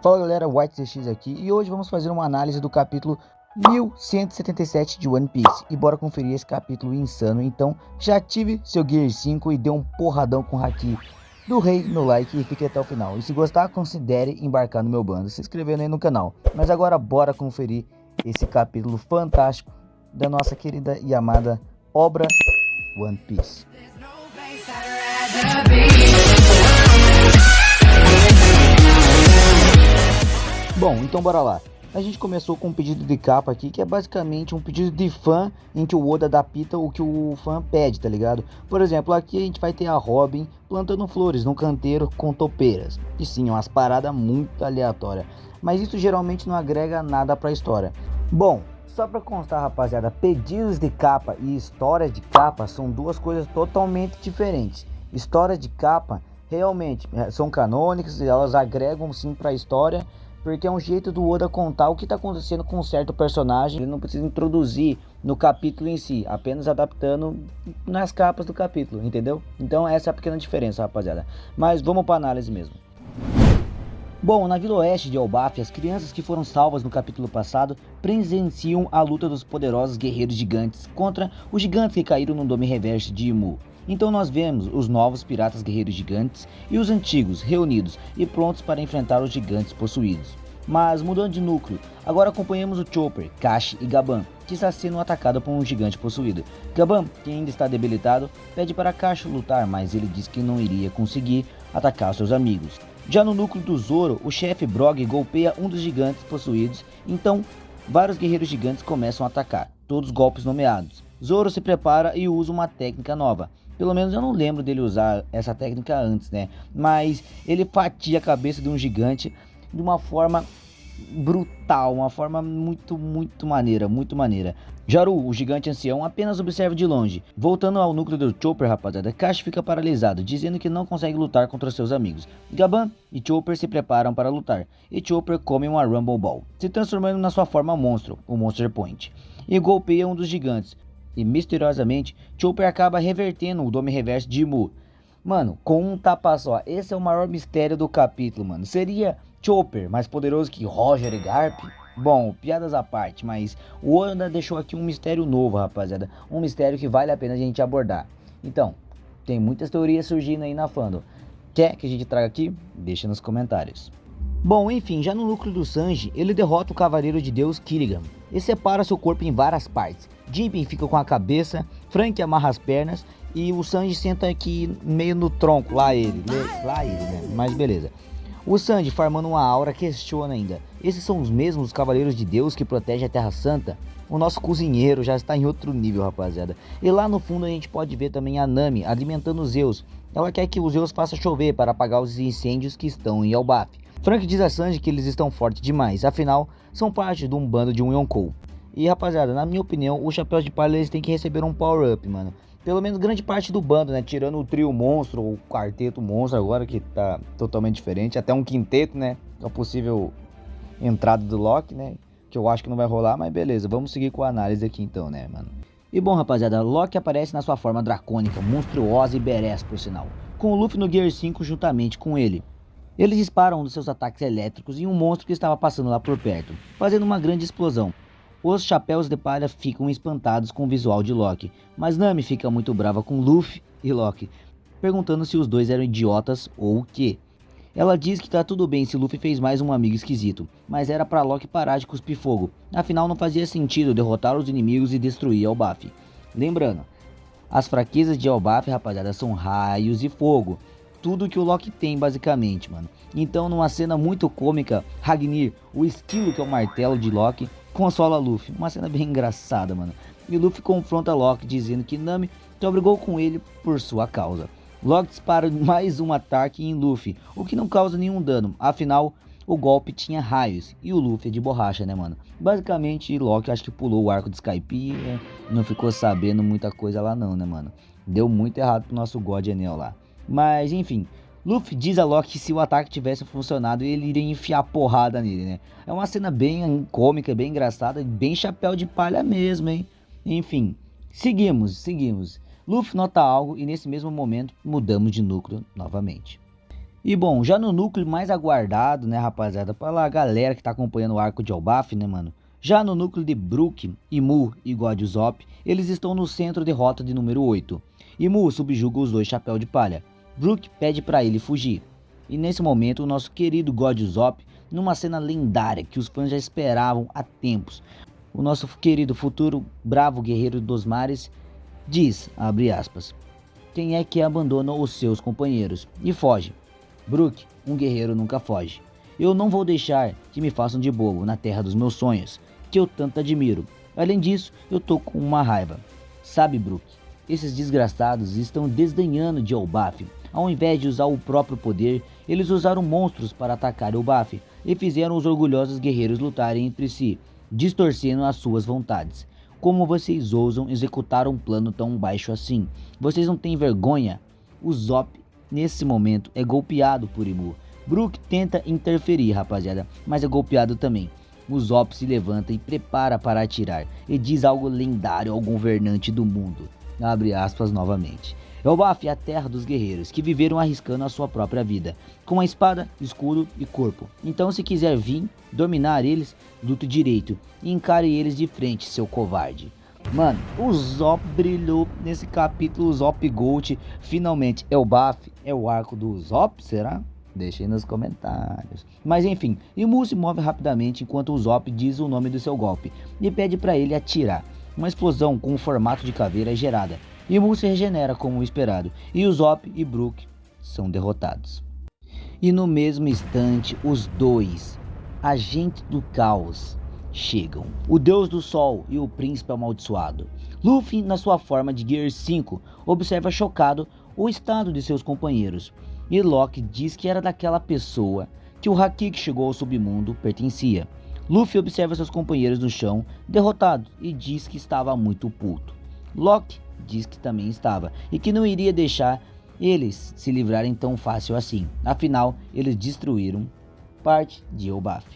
Fala galera, WhiteZX aqui e hoje vamos fazer uma análise do capítulo 1177 de One Piece. E bora conferir esse capítulo insano. Então já ative seu Gear 5 e dê um porradão com o Haki do Rei no like e fique até o final. E se gostar, considere embarcar no meu bando, se inscrevendo aí no canal. Mas agora bora conferir esse capítulo fantástico da nossa querida e amada obra One Piece. Bom, então bora lá. A gente começou com um pedido de capa aqui, que é basicamente um pedido de fã, em que o Oda adapta o que o fã pede, tá ligado? Por exemplo, aqui a gente vai ter a Robin plantando flores no canteiro com topeiras. E sim, umas paradas muito aleatórias. Mas isso geralmente não agrega nada pra história. Bom, só pra constar, rapaziada, pedidos de capa e história de capa são duas coisas totalmente diferentes. História de capa realmente são canônicas e elas agregam sim pra história, porque é um jeito do Oda contar o que está acontecendo com um certo personagem. Ele não precisa introduzir no capítulo em si, apenas adaptando nas capas do capítulo, entendeu? Então essa é a pequena diferença, rapaziada. Mas vamos para análise mesmo. Bom, na Vila Oeste de Elbaf, as crianças que foram salvas no capítulo passado presenciam a luta dos poderosos guerreiros gigantes contra os gigantes que caíram no Dome Reverso de Imu. Então nós vemos os novos piratas guerreiros gigantes e os antigos reunidos e prontos para enfrentar os gigantes possuídos. Mas mudando de núcleo, agora acompanhamos o Chopper, Kashi e Gaban, que está sendo atacado por um gigante possuído. Gaban, que ainda está debilitado, pede para Kashi lutar, mas ele diz que não iria conseguir atacar seus amigos. Já no núcleo do Zoro, o chefe Brog golpeia um dos gigantes possuídos, então vários guerreiros gigantes começam a atacar, todos golpes nomeados. Zoro se prepara e usa uma técnica nova. Pelo menos eu não lembro dele usar essa técnica antes, né? Mas ele fatia a cabeça de um gigante de uma forma brutal, uma forma muito maneira. Jaru, o gigante ancião, apenas observa de longe. Voltando ao núcleo do Chopper, rapaziada, Kashi fica paralisado, dizendo que não consegue lutar contra seus amigos. Gaban e Chopper se preparam para lutar, e Chopper come uma Rumble Ball, se transformando na sua forma monstro, o Monster Point, e golpeia um dos gigantes. E misteriosamente, Chopper acaba revertendo o Dome Reverso de Imu. Mano, com um tapa só. Esse é o maior mistério do capítulo, mano. Seria Chopper mais poderoso que Roger e Garp? Bom, piadas à parte, mas o Oda deixou aqui um mistério novo, rapaziada. Um mistério que vale a pena a gente abordar. Então, tem muitas teorias surgindo aí na fandom. Quer que a gente traga aqui? Deixa nos comentários. Bom, enfim, já no núcleo do Sanji, ele derrota o Cavaleiro de Deus Killigan e separa seu corpo em várias partes. Jinbei fica com a cabeça, Frank amarra as pernas e o Sanji senta aqui meio no tronco, lá ele, né? Mas beleza. O Sanji, farmando uma aura, questiona ainda: esses são os mesmos Cavaleiros de Deus que protegem a Terra Santa? O nosso cozinheiro já está em outro nível, rapaziada. E lá no fundo a gente pode ver também a Nami alimentando os Zeus. Ela quer que os Zeus faça chover para apagar os incêndios que estão em Elbaf. Frank diz a Sanji que eles estão fortes demais, afinal, são parte de um bando de um Yonkou. E rapaziada, na minha opinião, os Chapéus de Palha eles têm que receber um power up, mano. Pelo menos grande parte do bando, né? Tirando o trio monstro, ou o quarteto monstro agora, que tá totalmente diferente. Até um quinteto, né? É a possível entrada do Loki, né? Que eu acho que não vai rolar, mas beleza. Vamos seguir com a análise aqui então, né, mano? E bom, rapaziada, Loki aparece na sua forma dracônica, monstruosa e badass, por sinal. Com o Luffy no Gear 5 juntamente com ele. Eles disparam um dos seus ataques elétricos em um monstro que estava passando lá por perto, fazendo uma grande explosão. Os Chapéus de Palha ficam espantados com o visual de Loki, mas Nami fica muito brava com Luffy e Loki, perguntando se os dois eram idiotas ou o quê. Ela diz que tá tudo bem se Luffy fez mais um amigo esquisito, mas era pra Loki parar de cuspir fogo, afinal não fazia sentido derrotar os inimigos e destruir Elbaf. Lembrando, as fraquezas de Elbaf, rapaziada, são raios e fogo. Tudo que o Loki tem, basicamente, mano. Então, numa cena muito cômica, Ragnir, o esquilo que é o martelo de Loki, consola Luffy. Uma cena bem engraçada, mano. E Luffy confronta Loki, dizendo que Nami se obrigou com ele por sua causa. Loki dispara mais um ataque em Luffy, o que não causa nenhum dano. Afinal, o golpe tinha raios e o Luffy é de borracha, né, mano? Basicamente, Loki acho que pulou o arco de Skype e não ficou sabendo muita coisa lá não, né, mano? Deu muito errado pro nosso God Enel lá. Mas enfim, Luffy diz a Loki que se o ataque tivesse funcionado ele iria enfiar porrada nele, né? É uma cena bem cômica, bem engraçada, bem chapéu de palha mesmo, hein? Enfim, seguimos. Luffy nota algo e nesse mesmo momento mudamos de núcleo novamente. E bom, já no núcleo mais aguardado, né, rapaziada, pela galera que tá acompanhando o arco de Elbaf, né, mano? Já no núcleo de Brook, Imu e God Usopp, eles estão no centro de rota de número 8. Imu subjuga os dois chapéu de palha. Brook pede pra ele fugir. E nesse momento, o nosso querido God Usopp, numa cena lendária que os fãs já esperavam há tempos, o nosso querido futuro bravo guerreiro dos mares diz, abre aspas, quem é que abandona os seus companheiros e foge? Brook, um guerreiro nunca foge. Eu não vou deixar que me façam de bobo na terra dos meus sonhos, que eu tanto admiro. Além disso, eu tô com uma raiva. Sabe, Brook, esses desgraçados estão desdenhando de Elbaf. Ao invés de usar o próprio poder, eles usaram monstros para atacar Elbaf e fizeram os orgulhosos guerreiros lutarem entre si, distorcendo as suas vontades. Como vocês ousam executar um plano tão baixo assim? Vocês não têm vergonha? O Zop, nesse momento, é golpeado por Imu. Brook tenta interferir, rapaziada, mas é golpeado também. O Zop se levanta e prepara para atirar, e diz algo lendário ao governante do mundo. Abre aspas novamente. Elbaf é a terra dos guerreiros, que viveram arriscando a sua própria vida, com a espada, escudo e corpo. Então se quiser vir, dominar eles, lute direito, e encare eles de frente, seu covarde. Mano, o Zop brilhou nesse capítulo, o Zop Gold, finalmente. Elbaf é o arco do Zop, será? Deixem nos comentários. Mas enfim, Imu se move rapidamente enquanto o Zop diz o nome do seu golpe e pede para ele atirar. Uma explosão com o formato de caveira é gerada. Imu se regenera como esperado e o Zop e Brook são derrotados. E no mesmo instante, os dois, agentes do caos, chegam. O Deus do Sol e o Príncipe Amaldiçoado. Luffy, na sua forma de Gear 5, observa chocado o estado de seus companheiros. E Lock diz que era daquela pessoa que o Haki que chegou ao submundo pertencia. Luffy observa seus companheiros no chão, derrotados, e diz que estava muito puto. Lock diz que também estava, e que não iria deixar eles se livrarem tão fácil assim. Afinal, eles destruíram parte de Elbaf.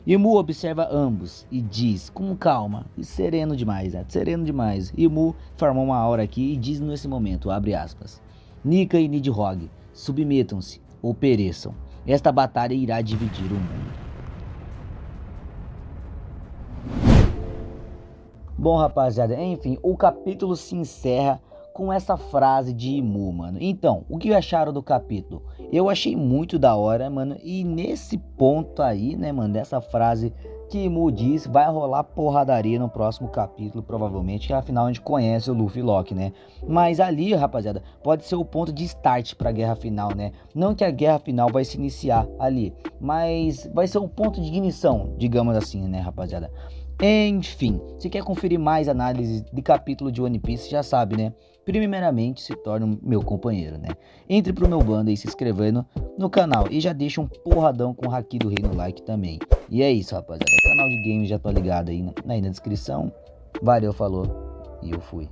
Imu observa ambos e diz com calma e sereno demais, sereno demais. Imu formou uma aura aqui e diz nesse momento, abre aspas, Nika e Nidhogg, submetam-se ou pereçam. Esta batalha irá dividir o mundo. Bom, rapaziada, enfim, o capítulo se encerra com essa frase de Imu, mano. Então, o que acharam do capítulo? Eu achei muito da hora, mano. E nesse ponto aí, né, mano, dessa frase que Imu diz, vai rolar porradaria no próximo capítulo, provavelmente. Que afinal a gente conhece o Luffy e Lock, né? Mas ali, rapaziada, pode ser o ponto de start pra guerra final, né? Não que a guerra final vai se iniciar ali, mas vai ser o ponto de ignição, digamos assim, né, rapaziada? Enfim, se quer conferir mais análises de capítulo de One Piece, já sabe, né? Primeiramente, se torne meu companheiro, né? Entre pro meu bando aí se inscrevendo no canal e já deixa um porradão com o Haki do Rei no like também. E é isso, rapaziada. Canal de games, já tô ligado aí na descrição. Valeu, falou e eu fui.